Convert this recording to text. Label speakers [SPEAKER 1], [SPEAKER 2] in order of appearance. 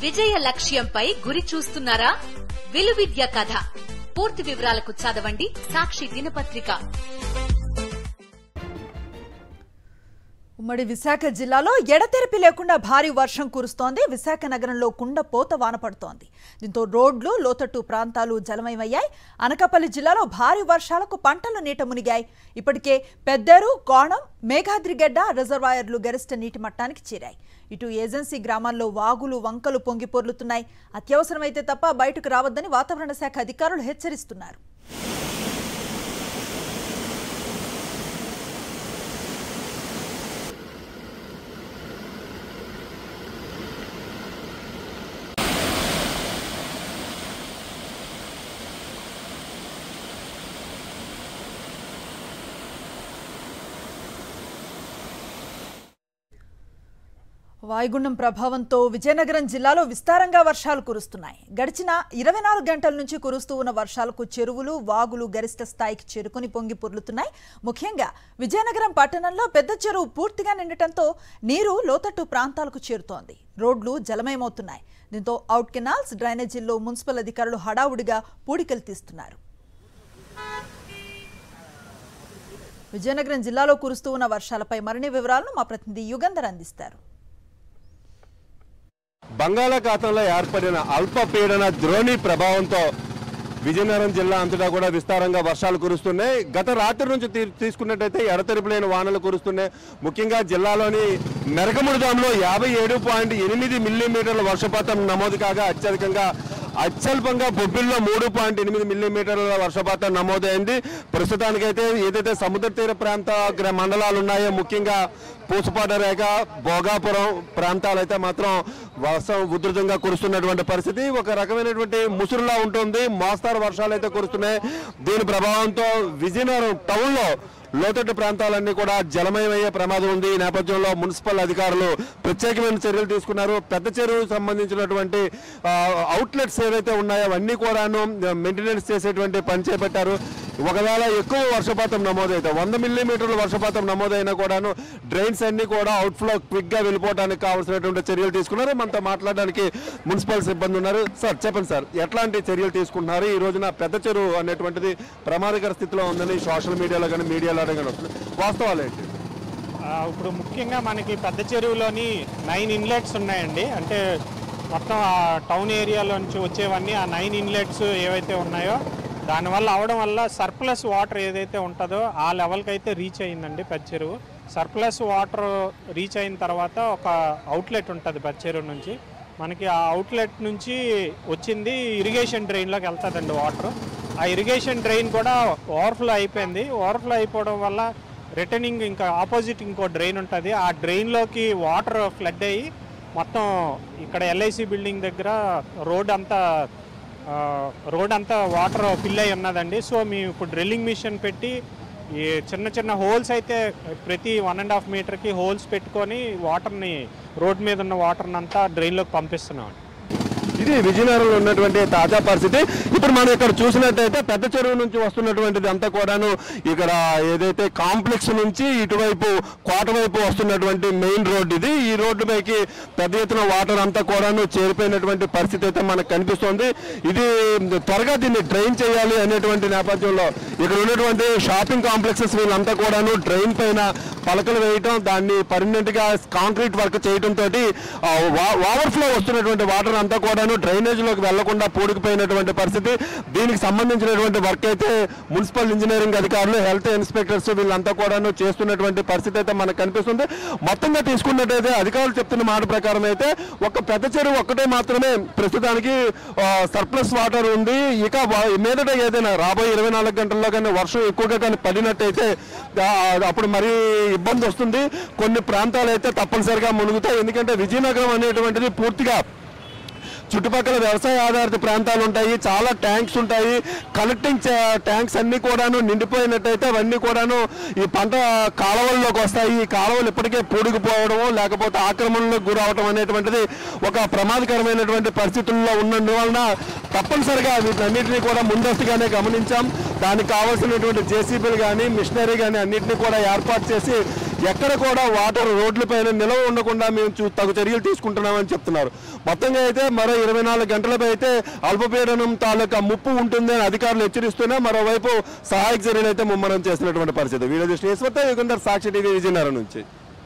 [SPEAKER 1] విజయ లక్ష్యంపై గురి చూస్తున్నారా? విలువిద్య కథ పూర్తి వివరాలకు చదవండి సాక్షి దినపత్రిక.
[SPEAKER 2] ఉమ్మడి విశాఖ జిల్లాలో ఎడతెరిపి లేకుండా భారీ వర్షం కురుస్తోంది. విశాఖ నగరంలో కుండపోత వాన పడుతోంది. దీంతో రోడ్లు, లోతట్టు ప్రాంతాలు జలమయమయ్యాయి. అనకాపల్లి జిల్లాలో భారీ వర్షాలకు పంటలు నీట మునిగాయి. ఇప్పటికే పెద్దేరు, కోణం, మేఘాద్రిగడ్డ రిజర్వాయర్లు గరిష్ట నీటి మట్టానికి చేరాయి. ఇటు ఏజెన్సీ గ్రామాల్లో వాగులు, వంకలు పొంగి పొర్లుతున్నాయి. అత్యవసరమైతే తప్ప బయటకు రావద్దని వాతావరణ శాఖ అధికారులు హెచ్చరిస్తున్నారు. వాయుగుండం ప్రభావంతో విజయనగరం జిల్లాలో విస్తారంగా వర్షాలు కురుస్తున్నాయి. గడిచిన 24 గంటల నుంచి కురుస్తూ ఉన్న వర్షాలకు చెరువులు, వాగులు గరిష్ట స్థాయికి చేరుకుని పొంగి పొర్లుతున్నాయి. ముఖ్యంగా విజయనగరం పట్టణంలో పెద్ద చెరువు పూర్తిగా నిండటంతో నీరు లోతట్టు ప్రాంతాలకు చేరుతోంది. రోడ్లు జలమయమవుతున్నాయి. దీంతో అవుట్ కెనాల్స్, డ్రైనేజీల్లో మున్సిపల్ అధికారులు హడావుడిగా పూడికలు తీస్తున్నారు. విజయనగరం జిల్లాలో కురుస్తూ ఉన్న వర్షాలపై మరిన్ని వివరాలను మా ప్రతినిధి యుగంధర్ అందిస్తారు.
[SPEAKER 3] బంగాళాఖాతంలో ఏర్పడిన అల్పపీడన ద్రోణి ప్రభావంతో విజయనగరం జిల్లా అంతటా కూడా విస్తారంగా వర్షాలు కురుస్తున్నాయి. గత రాత్రి నుంచి తీసుకున్నట్టయితే ఎడతెరిపిలేని వానలు కురుస్తున్నాయి. ముఖ్యంగా జిల్లాలోని మెరకముడిదాంలో 57.8 మిల్లీమీటర్ల వర్షపాతం నమోదు కాగా అత్యల్పంగా బొబ్బిల్లో 3.8 మిల్లీమీటర్ల వర్షపాతం నమోదైంది. ప్రస్తుతానికైతే ఏదైతే సముద్ర తీర ప్రాంత మండలాలు ఉన్నాయో, ముఖ్యంగా పూసపాట రేఖ, భోగాపురం ప్రాంతాలైతే మాత్రం వర్షం ఉధృతంగా కురుస్తున్నటువంటి పరిస్థితి. ఒక రకమైనటువంటి ముసురులా ఉంటుంది. మోస్తారు వర్షాలు అయితే కురుస్తున్నాయి. దీని ప్రభావంతో విజయనగరం టౌన్లో లోతట్టు ప్రాంతాలన్నీ కూడా జలమయమయ్యే ప్రమాదం ఉంది. ఈ నేపథ్యంలో మున్సిపల్ అధికారులు ప్రత్యేకమైన చర్యలు తీసుకున్నారు. పెద్ద చెరువుకు సంబంధించినటువంటి అవుట్లెట్స్ ఏవైతే ఉన్నాయో అవన్నీ కూడాను మెయింటెనెన్స్ చేసేటువంటి పని చేపట్టారు. ఒకవేళ ఎక్కువ వర్షపాతం నమోదైతే 100 మిల్లీమీటర్ల వర్షపాతం నమోదైనా కూడాను డ్రైన్స్ అన్ని కూడా అవుట్ఫ్లో క్విక్గా వెళ్ళిపోవడానికి కావాల్సినటువంటి చర్యలు తీసుకున్నారు. మనతో మాట్లాడడానికి మున్సిపల్ సిబ్బంది ఉన్నారు. సార్ చెప్పండి సార్, ఎట్లాంటి చర్యలు తీసుకుంటున్నారు? ఈ రోజున పెద్ద చెరువు అనేటువంటిది ప్రమాదకర స్థితిలో ఉందని సోషల్ మీడియాలో కానీ మీడియాలో కానీ వస్తుంది. వాస్తవాలు ఏంటి?
[SPEAKER 4] ఇప్పుడు ముఖ్యంగా మనకి పెద్ద చెరువులోని 9 ఇన్లెట్స్ ఉన్నాయండి. అంటే మొత్తం ఆ టౌన్ ఏరియాలో నుంచి వచ్చేవన్నీ ఆ 9 ఇన్లెట్స్ ఏవైతే ఉన్నాయో దానివల్ల అవడం వల్ల సర్ప్లస్ వాటర్ ఏదైతే ఉంటుందో ఆ లెవెల్కి అయితే రీచ్ అయ్యిందండి పెద్ద చెరువు. సర్ప్లస్ వాటర్ రీచ్ అయిన తర్వాత ఒక అవుట్లెట్ ఉంటుంది పెద్ద చెరువు నుంచి. మనకి ఆ అవుట్లెట్ నుంచి వచ్చింది ఇరిగేషన్ డ్రైన్లోకి వెళ్తుందండి వాటర్. ఆ ఇరిగేషన్ డ్రైన్ కూడా ఓవర్ఫ్లో అయిపోయింది. ఓవర్ఫ్లో అయిపోవడం వల్ల రిటర్నింగ్ ఇంకా ఆపోజిట్ ఇంకో డ్రైన్ ఉంటుంది. ఆ డ్రైన్లోకి వాటర్ ఫ్లడ్ అయ్యి మొత్తం ఇక్కడ ఎల్ఐసి బిల్డింగ్ దగ్గర రోడ్ అంతా వాటర్ ఫిల్ అయి ఉన్నదండి. సో మేము ఇప్పుడు డ్రిల్లింగ్ మిషన్ పెట్టి ఈ చిన్న హోల్స్ అయితే ప్రతి 1.5 మీటర్కి హోల్స్ పెట్టుకొని వాటర్ని రోడ్ మీద ఉన్న వాటర్ని అంతా డ్రైన్లోకి పంపిస్తున్నాం.
[SPEAKER 3] ఇది విజయనగరంలో ఉన్నటువంటి తాజా పరిస్థితి. ఇప్పుడు మనం ఇక్కడ చూసినట్టయితే పెద్ద చెరువు నుంచి వస్తున్నటువంటిది అంతా కూడాను ఇక్కడ ఏదైతే కాంప్లెక్స్ నుంచి ఇటువైపు కోట వైపు వస్తున్నటువంటి మెయిన్ రోడ్ ఇది. ఈ రోడ్డు పైకి పెద్ద ఎత్తున వాటర్ అంతా కూడాను చేరిపోయినటువంటి పరిస్థితి అయితే మనకు కనిపిస్తుంది. ఇది త్వరగా దీన్ని డ్రైన్ చేయాలి అనేటువంటి నేపథ్యంలో ఇక్కడ ఉన్నటువంటి షాపింగ్ కాంప్లెక్సెస్ వీళ్ళంతా కూడాను డ్రైన్ పైన పలకలు వేయటం, దాన్ని పర్మనెంట్గా కాంక్రీట్ వర్క్ చేయడంతో ఓవర్ఫ్లో వస్తున్నటువంటి వాటర్ అంతా కూడాను డ్రైనేజ్లోకి వెళ్లకుండా పూడికిపోయినటువంటి పరిస్థితి. దీనికి సంబంధించినటువంటి వర్క్ అయితే మున్సిపల్ ఇంజనీరింగ్ అధికారులు, హెల్త్ ఇన్స్పెక్టర్స్ వీళ్ళంతా కూడాను చేస్తున్నటువంటి పరిస్థితి అయితే మనకు కనిపిస్తుంది. మొత్తంగా తీసుకున్నట్టయితే అధికారులు చెప్తున్న మాట ప్రకారం అయితే ఒక పెద్ద చెరువు ఒక్కటే మాత్రమే ప్రస్తుతానికి సర్ప్లస్ వాటర్ ఉంది. ఇక మీదట ఏదైనా రాబోయే 24 గంటల్లో కానీ వర్షం ఎక్కువగా కానీ పడినట్టయితే అప్పుడు మరీ ఇబ్బంది వస్తుంది. కొన్ని ప్రాంతాలు అయితే తప్పనిసరిగా మునుగుతాయి. ఎందుకంటే విజయనగరం అనేటువంటిది పూర్తిగా చుట్టుపక్కల వ్యవసాయ ఆధారిత ప్రాంతాలు ఉంటాయి. చాలా ట్యాంక్స్ ఉంటాయి. కనెక్టింగ్ ట్యాంక్స్ అన్నీ కూడాను నిండిపోయినట్టయితే అవన్నీ కూడాను ఈ పంట కాలువల్లోకి వస్తాయి. ఈ కాలువలు ఇప్పటికే పూడికిపోవడము లేకపోతే ఆక్రమణలకు గురవడం అనేటువంటిది ఒక ప్రమాదకరమైనటువంటి పరిస్థితుల్లో ఉన్నందువలన తప్పనిసరిగా వీటన్నిటినీ కూడా ముందస్తుగానే గమనించాం. దానికి కావాల్సినటువంటి జేసీబీలు కానీ మిషనరీ కానీ అన్నింటినీ కూడా ఏర్పాటు చేసి ఎక్కడ కూడా వాటర్ రోడ్లపైన నిల్వ ఉండకుండా మేము తగు చర్యలు తీసుకుంటున్నామని చెప్తున్నారు. మొత్తంగా అయితే మరో 24 గంటలపై అయితే అల్పపీడనం తాలూకా ముప్పు ఉంటుంది అని అధికారులు హెచ్చరిస్తూనే మరోవైపు సహాయక చర్యలు అయితే ముమ్మరం చేస్తున్నటువంటి పరిస్థితి. వీడియో శ్రీశ్వత యుగంధర్, సాక్షి టీవీ, విజయనగరం నుంచి.